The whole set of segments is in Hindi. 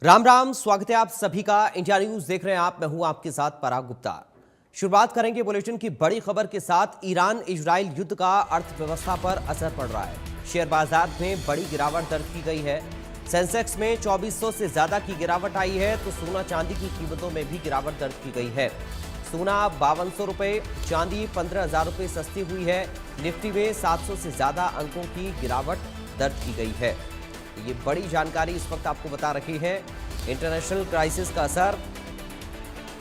राम राम, स्वागत है आप सभी का। इंडिया न्यूज देख रहे हैं आप। मैं हूं आपके साथ पराग गुप्ता। शुरुआत करेंगे बुलेटिन की बड़ी खबर के साथ। ईरान इजराइल युद्ध का अर्थव्यवस्था पर असर पड़ रहा है। शेयर बाजार में बड़ी गिरावट दर्ज की गई है। सेंसेक्स में 2400 से ज्यादा की गिरावट आई है, तो सोना चांदी की कीमतों में भी गिरावट दर्ज की गई है। सोना 5200 रुपए, चांदी 15,000 रुपए सस्ती हुई है। निफ्टी में 700 से ज्यादा अंकों की गिरावट दर्ज की गई है। ये बड़ी जानकारी इस वक्त आपको बता रही है। इंटरनेशनल क्राइसिस का असर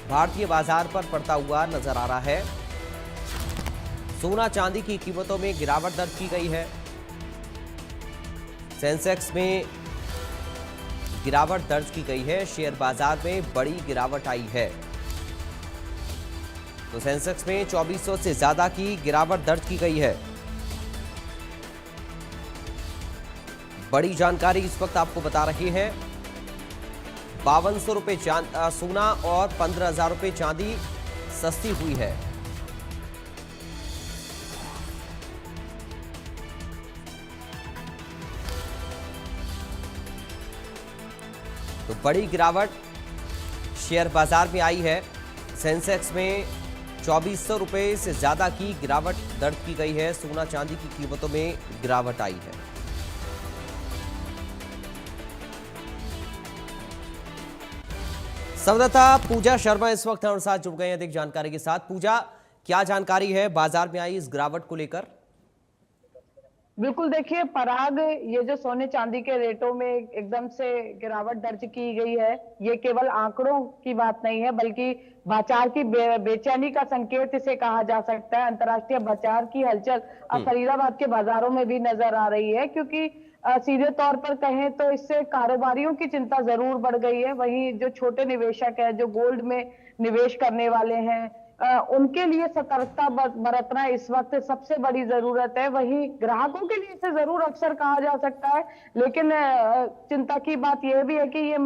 भारतीय बाजार पर पड़ता हुआ नजर आ रहा है। सोना चांदी की कीमतों में गिरावट दर्ज की गई है। सेंसेक्स में गिरावट दर्ज की गई है। शेयर बाजार में बड़ी गिरावट आई है। तो सेंसेक्स में 2400 से ज्यादा की गिरावट दर्ज की गई है। बड़ी जानकारी इस वक्त आपको बता रही है। 5200 रुपए सोना और 15,000 रुपए चांदी सस्ती हुई है। तो बड़ी गिरावट शेयर बाजार में आई है। सेंसेक्स में 2400 रुपए से ज्यादा की गिरावट दर्ज की गई है। सोना चांदी की कीमतों में गिरावट आई है। संवाददाता पूजा शर्मा इस वक्त हमारे साथ जुड़ गए हैं अधिक जानकारी के साथ। पूजा, क्या जानकारी है बाजार में आई इस गिरावट को लेकर? बिल्कुल, देखिए पराग, ये जो सोने चांदी के रेटों में एकदम से गिरावट दर्ज की गई है, ये केवल आंकड़ों की बात नहीं है, बल्कि बाजार की बेचैनी का संकेत इसे कहा जा सकता है। अंतर्राष्ट्रीय बाजार की हलचल अब फरीदाबाद के बाजारों में भी नजर आ रही है, क्योंकि सीधे तौर पर कहें तो इससे कारोबारियों की चिंता जरूर बढ़ गई है। वहीं जो छोटे निवेशक है, जो गोल्ड में निवेश करने वाले हैं, उनके लिए सतर्कता बरतना इस वक्त सबसे बड़ी जरूरत है। वहीं ग्राहकों के लिए इसे जरूर अवसर कहा जा सकता है, लेकिन चिंता की बात यह भी है कि ये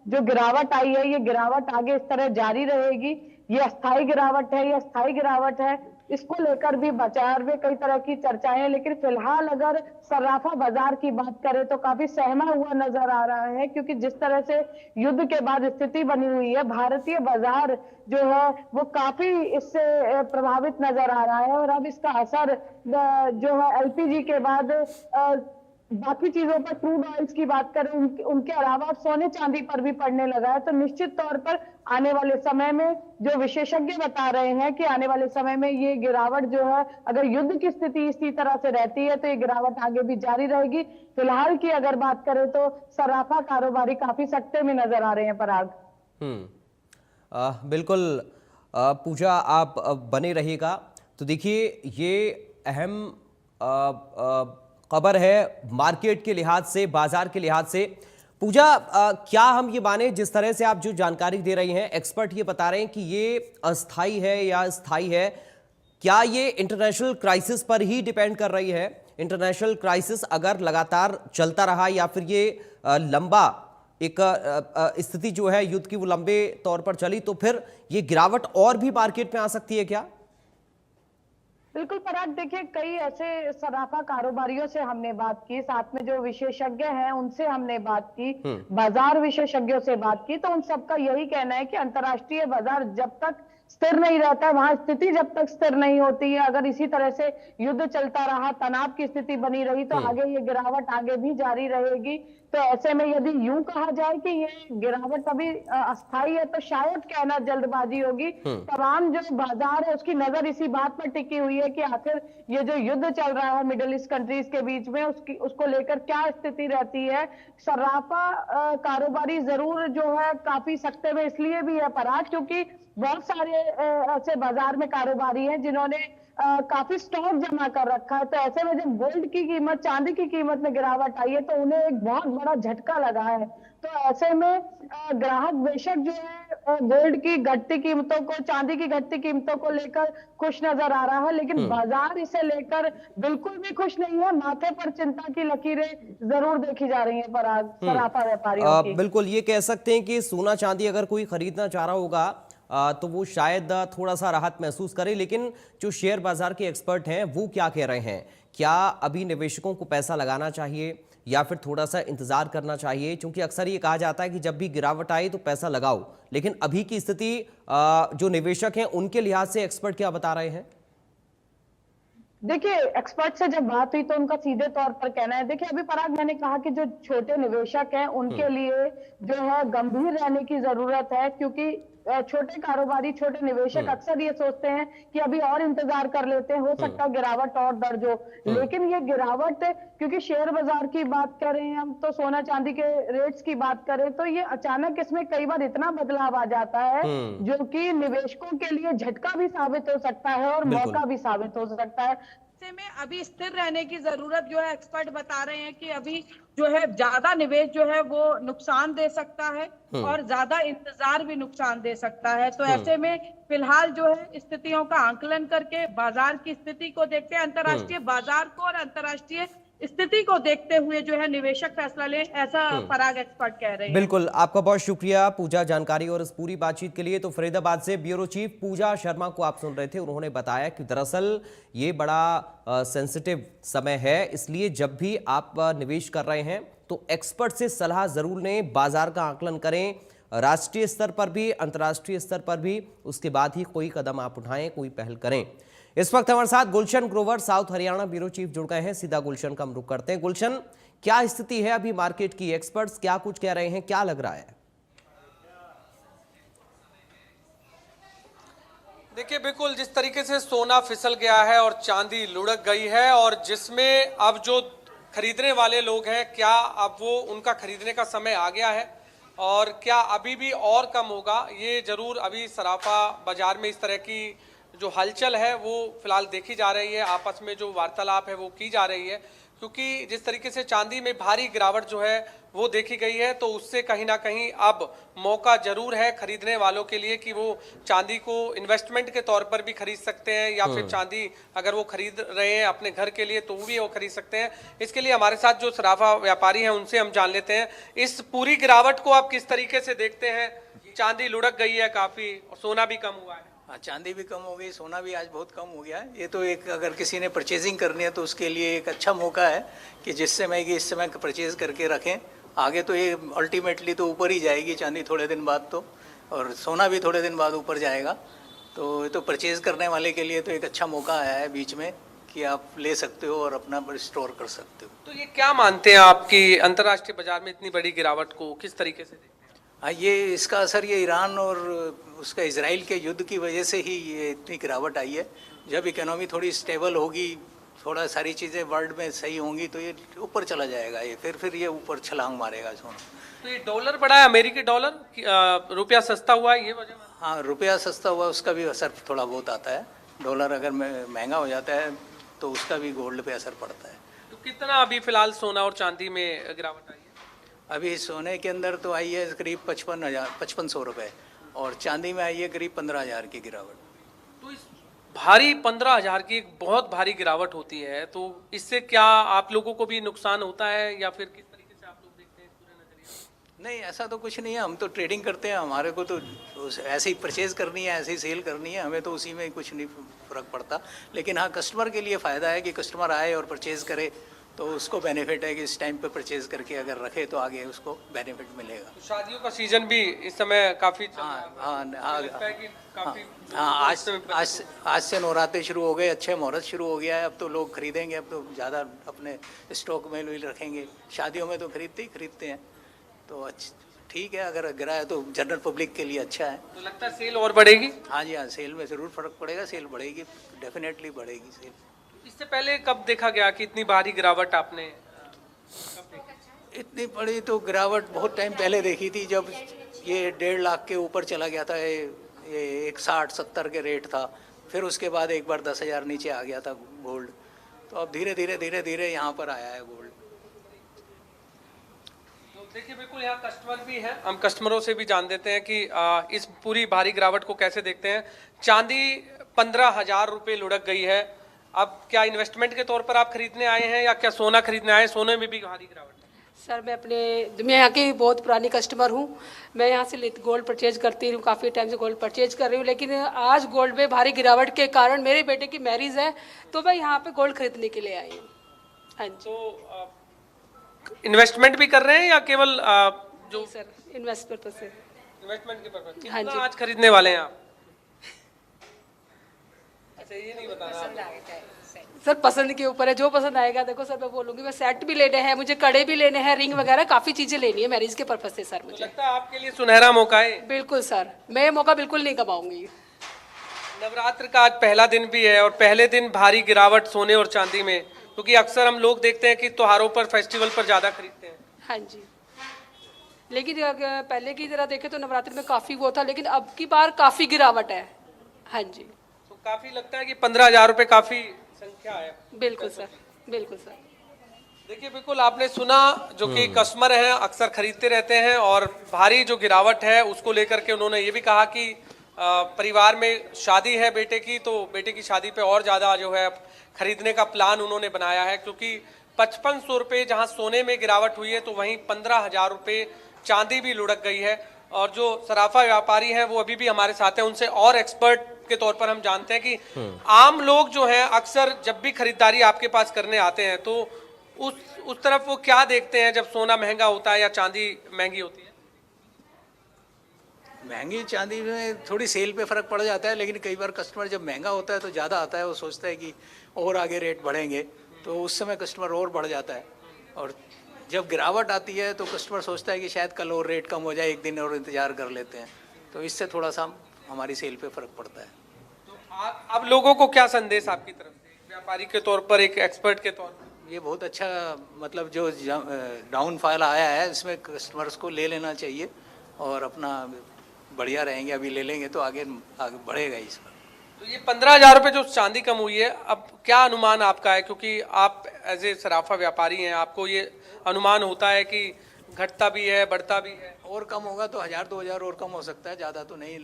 जो गिरावट आई है, ये गिरावट आगे इस तरह जारी रहेगी। ये अस्थायी गिरावट है, ये अस्थायी गिरावट है। इसको लेकर भी बाजार में कई तरह की चर्चाएं हैं, लेकिन फिलहाल अगर सर्राफा बाजार की बात करें तो काफी सहमा हुआ नजर आ रहा है, क्योंकि जिस तरह से युद्ध के बाद स्थिति बनी हुई है, भारतीय बाजार जो है वो काफी इससे प्रभावित नजर आ रहा है। और अब इसका असर जो है एलपीजी के बाद बाकी चीजों पर, क्रूड ऑयल्स की बात करें, उनके अलावा सोने चांदी पर भी पड़ने लगा है। तो निश्चित तौर पर आने वाले समय में, जो विशेषज्ञ बता रहे हैं कि आने वाले समय में ये गिरावट जो है, अगर युद्ध की स्थिति इसी तरह से रहती है तो ये गिरावट आगे भी जारी रहेगी। फिलहाल की अगर बात करें तो सराफा कारोबारी काफी सख्ते में नजर आ रहे हैं। पराग, बिल्कुल पूजा, आप बने रहिएगा। तो देखिए, ये अहम खबर है मार्केट के लिहाज से, बाजार के लिहाज से। पूजा, क्या हम ये माने, जिस तरह से आप जो जानकारी दे रही हैं, एक्सपर्ट ये बता रहे हैं कि ये अस्थाई है या स्थाई है, क्या ये इंटरनेशनल क्राइसिस पर ही डिपेंड कर रही है? इंटरनेशनल क्राइसिस अगर लगातार चलता रहा या फिर ये लंबा एक स्थिति जो है युद्ध की वो लंबे तौर पर चली, तो फिर ये गिरावट और भी मार्केट में आ सकती है क्या? बिल्कुल पराग, देखिए कई ऐसे सराफा कारोबारियों से हमने बात की, साथ में जो विशेषज्ञ हैं उनसे हमने बात की, बाजार विशेषज्ञों से बात की, तो उन सबका यही कहना है कि अंतर्राष्ट्रीय बाजार जब तक स्थिर नहीं रहता, वहां स्थिति जब तक स्थिर नहीं होती है, अगर इसी तरह से युद्ध चलता रहा, तनाव की स्थिति बनी रही, तो आगे ये गिरावट आगे भी जारी रहेगी। तो ऐसे में यदि यूं कहा जाए कि ये गिरावट अभी अस्थायी है, तो शायद कहना जल्दबाजी होगी। तमाम जो बाजार है उसकी नजर इसी बात पर टिकी हुई है कि आखिर ये जो युद्ध चल रहा है मिडिल ईस्ट कंट्रीज के बीच में, उसको लेकर क्या स्थिति रहती है। सराफा कारोबारी जरूर जो है काफी सख्ते में इसलिए भी है पराग, क्योंकि बहुत सारे ऐसे बाजार में कारोबारी हैं जिन्होंने काफी स्टॉक जमा कर रखा है। तो ऐसे में जब गोल्ड की कीमत, चांदी की कीमत में गिरावट आई है, तो उन्हें एक बहुत बड़ा झटका लगा है। तो ऐसे में ग्राहक बेशक जो है गोल्ड की घटती कीमतों को, चांदी की घटती कीमतों को लेकर खुश नजर आ रहा है, लेकिन बाजार इसे लेकर बिल्कुल भी खुश नहीं है। माथे पर चिंता की लकीरें जरूर देखी जा रही हैं पराग, सराफा व्यापारियों की। बिल्कुल, ये कह सकते हैं कि सोना चांदी अगर कोई खरीदना चाह रहा होगा तो वो शायद थोड़ा सा राहत महसूस करे। लेकिन जो शेयर बाजार के एक्सपर्ट हैं वो क्या कह रहे हैं? क्या अभी निवेशकों को पैसा लगाना चाहिए या फिर थोड़ा सा इंतजार करना चाहिए? क्योंकि अक्सर ये कहा जाता है कि जब भी गिरावट आए तो पैसा लगाओ, लेकिन अभी की स्थिति जो निवेशक हैं उनके लिहाज से एक्सपर्ट क्या बता रहे हैं? देखिए, एक्सपर्ट से जब बात हुई तो उनका सीधे तौर पर कहना है, देखिए अभी पराग मैंने कहा कि जो छोटे निवेशक हैं उनके लिए जो है गंभीर रहने की जरूरत है, क्योंकि छोटे कारोबारी, छोटे निवेशक अक्सर ये सोचते हैं कि अभी और इंतजार कर लेते हैं, हो सकता है गिरावट और दर्ज हो। लेकिन ये गिरावट, क्योंकि शेयर बाजार की बात करें हम तो सोना चांदी के रेट्स की बात करें तो ये अचानक इसमें कई बार इतना बदलाव आ जाता है जो कि निवेशकों के लिए झटका भी साबित हो सकता है और बिल्कुल। मौका भी साबित हो सकता है। ऐसे में अभी स्थिर रहने की जरूरत जो है, एक्सपर्ट बता रहे हैं कि अभी जो है ज्यादा निवेश जो है वो नुकसान दे सकता है और ज्यादा इंतजार भी नुकसान दे सकता है। तो ऐसे में फिलहाल जो है स्थितियों का आंकलन करके बाजार की स्थिति को देखते हैं, अंतर्राष्ट्रीय बाजार को और अंतर्राष्ट्रीय स्थिति को देखते हुए जो है निवेशक फैसला ले, ऐसा पराग एक्सपर्ट कह रहे हैं। बिल्कुल, आपका बहुत शुक्रिया पूजा, जानकारी और इस पूरी बातचीत के लिए। तो फरीदाबाद से ब्यूरो चीफ पूजा शर्मा को आप सुन रहे थे, उन्होंने बताया कि दरअसल ये बड़ा सेंसिटिव समय है, इसलिए जब भी आप निवेश कर रहे हैं तो एक्सपर्ट से सलाह जरूर लें, बाजार का आकलन करें, राष्ट्रीय स्तर पर भी अंतर्राष्ट्रीय स्तर पर भी, उसके बाद ही कोई कदम आप उठाएं, कोई पहल करें। इस वक्त हमारे साथ Gulshan Grover, south Haryana bureau chief जुड़ गए हैं। सीधा गुलशन का हम रुख करते हैं। गुलशन, क्या स्थिति है अभी मार्केट की? एक्सपर्ट्स क्या कुछ कह रहे हैं, क्या लग रहा है? देखिए, बिल्कुल जिस तरीके से सोना फिसल गया है और चांदी लुढ़क गई है, और जिसमें अब जो खरीदने वाले लोग हैं, क्या अब वो उनका खरीदने का समय आ गया है और क्या अभी भी और कम होगा, ये जरूर अभी सराफा बाजार में इस तरह की जो हलचल है वो फिलहाल देखी जा रही है। आपस में जो वार्तालाप है वो की जा रही है, क्योंकि जिस तरीके से चांदी में भारी गिरावट जो है वो देखी गई है, तो उससे कहीं ना कहीं अब मौका जरूर है खरीदने वालों के लिए कि वो चांदी को इन्वेस्टमेंट के तौर पर भी खरीद सकते हैं, या फिर चांदी अगर वो खरीद रहे हैं अपने घर के लिए तो भी वो खरीद सकते हैं। इसके लिए हमारे साथ जो सराफा व्यापारी हैं उनसे हम जान लेते हैं, इस पूरी गिरावट को आप किस तरीके से देखते हैं? चांदी लुढ़क गई है काफी और सोना भी कम हुआ है। हाँ, चांदी भी कम हो गई, सोना भी आज बहुत कम हो गया है। ये तो एक, अगर किसी ने परचेजिंग करनी है तो उसके लिए एक अच्छा मौका है कि जिस समय कि इस समय परचेज करके रखें। आगे तो ये अल्टीमेटली तो ऊपर ही जाएगी चांदी थोड़े दिन बाद तो, और सोना भी थोड़े दिन बाद ऊपर जाएगा। तो ये तो परचेज करने वाले के लिए तो एक अच्छा मौका आया है बीच में कि आप ले सकते हो और अपना स्टोर कर सकते हो। तो ये क्या मानते हैं आप कि अंतर्राष्ट्रीय बाजार में इतनी बड़ी गिरावट को किस तरीके से देखते हैं? हाँ, ये इसका असर ये ईरान और उसका इजराइल के युद्ध की वजह से ही ये इतनी गिरावट आई है। जब इकोनॉमी थोड़ी स्टेबल होगी, थोड़ा सारी चीज़ें वर्ल्ड में सही होंगी तो ये ऊपर चला जाएगा, ये फिर ये ऊपर छलांग मारेगा सोना। तो ये डॉलर बढ़ा है, अमेरिकी डॉलर, रुपया सस्ता हुआ है, ये वजह? हाँ, रुपया सस्ता हुआ उसका भी असर थोड़ा बहुत आता है। डॉलर अगर महंगा हो जाता है तो उसका भी गोल्ड पे असर पड़ता है। तो कितना अभी फिलहाल सोना और चांदी में गिरावट आई है? अभी सोने के अंदर तो आई है करीब 5500 रुपये, और चांदी में आई है करीब 15,000 की गिरावट। तो इस भारी 15,000 की एक बहुत भारी गिरावट होती है, तो इससे क्या आप लोगों को भी नुकसान होता है या फिर किस तरीके से आप लोग देखते हैं इस पूरे नजरिए? नहीं, ऐसा तो कुछ नहीं है, हम तो ट्रेडिंग करते हैं, हमारे को तो ऐसे ही परचेज करनी है, ऐसे ही सेल करनी है, हमें तो उसी में कुछ नहीं फ़र्क पड़ता। लेकिन हाँ, कस्टमर के लिए फ़ायदा है कि कस्टमर आए और परचेज़ करे तो उसको बेनिफिट है कि इस टाइम पे परचेज करके अगर रखे तो आगे उसको बेनिफिट मिलेगा। तो शादियों का सीजन भी इस समय काफ़ी चल रहा है। हाँ, लगता है कि काफ़ी आज से नवरात्रे शुरू हो गए, अच्छे मुहूर्त शुरू हो गया है। अब तो लोग खरीदेंगे, अब तो ज़्यादा अपने स्टॉक में रखेंगे। शादियों में तो खरीदते हैं, तो ठीक है, अगर गिरा है तो जनरल पब्लिक के लिए अच्छा है। तो लगता है सेल और बढ़ेगी? हाँ जी, हाँ, सेल में ज़रूर फ़र्क पड़ेगा, सेल बढ़ेगी, डेफिनेटली बढ़ेगी सेल। इससे पहले कब देखा गया कि इतनी भारी गिरावट आपने? इतनी बड़ी तो गिरावट बहुत टाइम पहले देखी थी, जब ये 1.5 लाख के ऊपर चला गया था, ये 160-70 के रेट था। फिर उसके बाद एक बार 10,000 नीचे आ गया था गोल्ड। तो अब धीरे धीरे यहाँ पर आया है गोल्ड। तो देखिए, बिल्कुल यहाँ कस्टमर भी हैं, हम कस्टमरों से भी जान देते हैं कि इस पूरी भारी गिरावट को कैसे देखते हैं। चांदी 15,000 रुपये लुढ़क गई है। अब क्या इन्वेस्टमेंट के तौर पर आप खरीदने आए हैं या क्या सोना खरीदने आए हैं? सोने में भी भारी गिरावट है। सर, मैं यहाँ की बहुत पुरानी कस्टमर हूँ। मैं यहाँ से गोल्ड परचेज करती हूँ, काफ़ी टाइम से गोल्ड परचेज कर रही हूँ, लेकिन आज गोल्ड में भारी गिरावट के कारण मेरे बेटे की मैरिज है तो मैं यहाँ पे गोल्ड खरीदने के लिए आई हूँ। हाँ जी। तो इन्वेस्टमेंट भी कर रहे हैं या केवल जो सर इन्वेस्ट पर्पज से। इन्वेस्टमेंट के पर्पज? हाँ कितना जी। आज खरीदने वाले हैं आप? अच्छा, ये नहीं बताना। सर पसंद के ऊपर है, जो पसंद आएगा। देखो सर मैं बोलूंगी, मैं सेट भी लेने हैं, मुझे कड़े भी लेने हैं, रिंग वगैरह काफी चीजें लेनी है मैरिज के पर्पज से सर तो मुझे। लगता है आपके लिए सुनहरा मौका है। बिल्कुल सर, मैं ये मौका बिल्कुल नहीं गवाऊंगी। नवरात्र का आज पहला दिन भी है और पहले दिन भारी गिरावट सोने और चांदी में, क्योंकि अक्सर हम लोग देखते हैं कि त्योहारों पर, फेस्टिवल पर ज्यादा खरीदते हैं। हाँ जी, लेकिन अगर पहले की तरह देखें तो नवरात्रि में काफी वो था, लेकिन अब की बार काफी गिरावट है। हाँ जी, तो काफी लगता है कि 15,000 रुपए काफी संख्या है। बिल्कुल सर, बिल्कुल सर। देखिए, बिल्कुल आपने सुना, जो कि कस्टमर हैं अक्सर खरीदते रहते हैं, और भारी जो गिरावट है उसको लेकर के उन्होंने ये भी कहा कि परिवार में शादी है बेटे की, तो बेटे की शादी पे और ज़्यादा जो है खरीदने का प्लान उन्होंने बनाया है, क्योंकि 5500 रुपये जहाँ सोने में गिरावट हुई है तो वहीं 15,000 रुपये चांदी भी लुढ़क गई है। और जो सराफा व्यापारी हैं वो अभी भी हमारे साथ हैं, उनसे और एक्सपर्ट के तौर पर हम जानते हैं कि आम लोग जो हैं अक्सर जब भी खरीदारी आपके पास करने आते हैं तो उस तरफ वो क्या देखते हैं जब सोना महंगा होता है या चांदी महंगी होती है? महंगी चांदी में थोड़ी सेल पे फ़र्क पड़ जाता है, लेकिन कई बार कस्टमर जब महंगा होता है तो ज़्यादा आता है, वो सोचता है कि और आगे रेट बढ़ेंगे, तो उस समय कस्टमर और बढ़ जाता है। और जब गिरावट आती है तो कस्टमर सोचता है कि शायद कल और रेट कम हो जाए, एक दिन और इंतज़ार कर लेते हैं, तो इससे थोड़ा सा हमारी सेल पे फ़र्क पड़ता है। तो आप लोगों को क्या संदेश आपकी तरफ से, एक व्यापारी के तौर पर, एक एक्सपर्ट के तौर पर? ये बहुत अच्छा, मतलब जो डाउनफॉल आया है इसमें कस्टमर्स को ले लेना चाहिए और अपना बढ़िया रहेंगे। अभी ले लेंगे तो आगे बढ़ेगा इस पर। तो ये 15,000 रुपये जो चांदी कम हुई है, अब क्या अनुमान आपका है, क्योंकि आप एज ए सराफा व्यापारी हैं, आपको ये अनुमान होता है कि घटता भी है, बढ़ता भी है? और कम होगा तो 1000-2000 और कम हो सकता है, ज़्यादा तो नहीं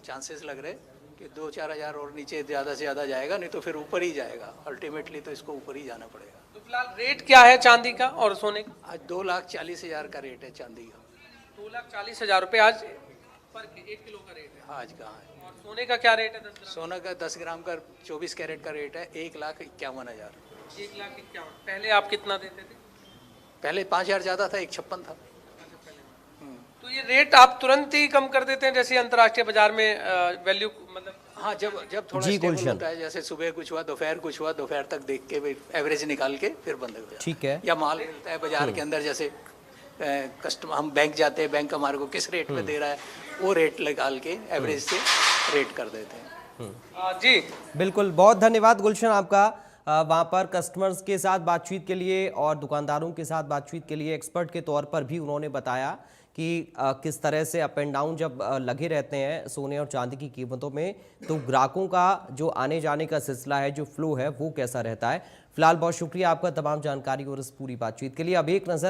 चांसेस लग रहे कि 2-4 हज़ार और नीचे ज़्यादा से ज़्यादा जाएगा, नहीं तो फिर ऊपर ही जाएगा। अल्टीमेटली तो इसको ऊपर ही जाना पड़ेगा। तो फिलहाल रेट क्या है चांदी का और सोने का? आज 2,40,000 का रेट है चांदी का। 2,40,000 रुपये आज पर 1 किलो का रेट है। आज कहाँ है? और सोने का क्या रेट है? 10 ग्राम सोना का 10 ग्राम का 24 कैरेट का रेट है 1,51,000। 1,51,000। पहले आप कितना देते थे? पहले 5,000 ज़्यादा था, 1,56 था। तो ये रेट आप तुरंत ही कम कर देते हैं, जैसे अंतर्राष्ट्रीय बाजार में वैल्यू, मतलब? हाँ, जब थोड़ा जी, स्टेबल गुलशन। होता है, जैसे सुबह कुछ हुआ, दोपहर तक देख के एवरेज निकाल के फिर बंद हो जाता है। ठीक है। या माल मिलता है बाजार के अंदर, जैसे कस्टमर, हम बैंक जाते हैं, बैंक हमारे को किस रेट में दे रहा है वो रेट निकाल के एवरेज से रेट कर देते हैं। जी बिल्कुल, बहुत धन्यवाद गुलशन आपका। वहाँ पर कस्टमर्स के साथ बातचीत के लिए और दुकानदारों के साथ बातचीत के लिए एक्सपर्ट के तौर पर भी उन्होंने बताया कि किस तरह से अप एंड डाउन जब लगे रहते हैं सोने और चांदी की कीमतों में, तो ग्राहकों का जो आने जाने का सिलसिला है, जो फ्लो है, वो कैसा रहता है। फिलहाल बहुत शुक्रिया आपका तमाम जानकारी और इस पूरी बातचीत के लिए। अब एक नज़र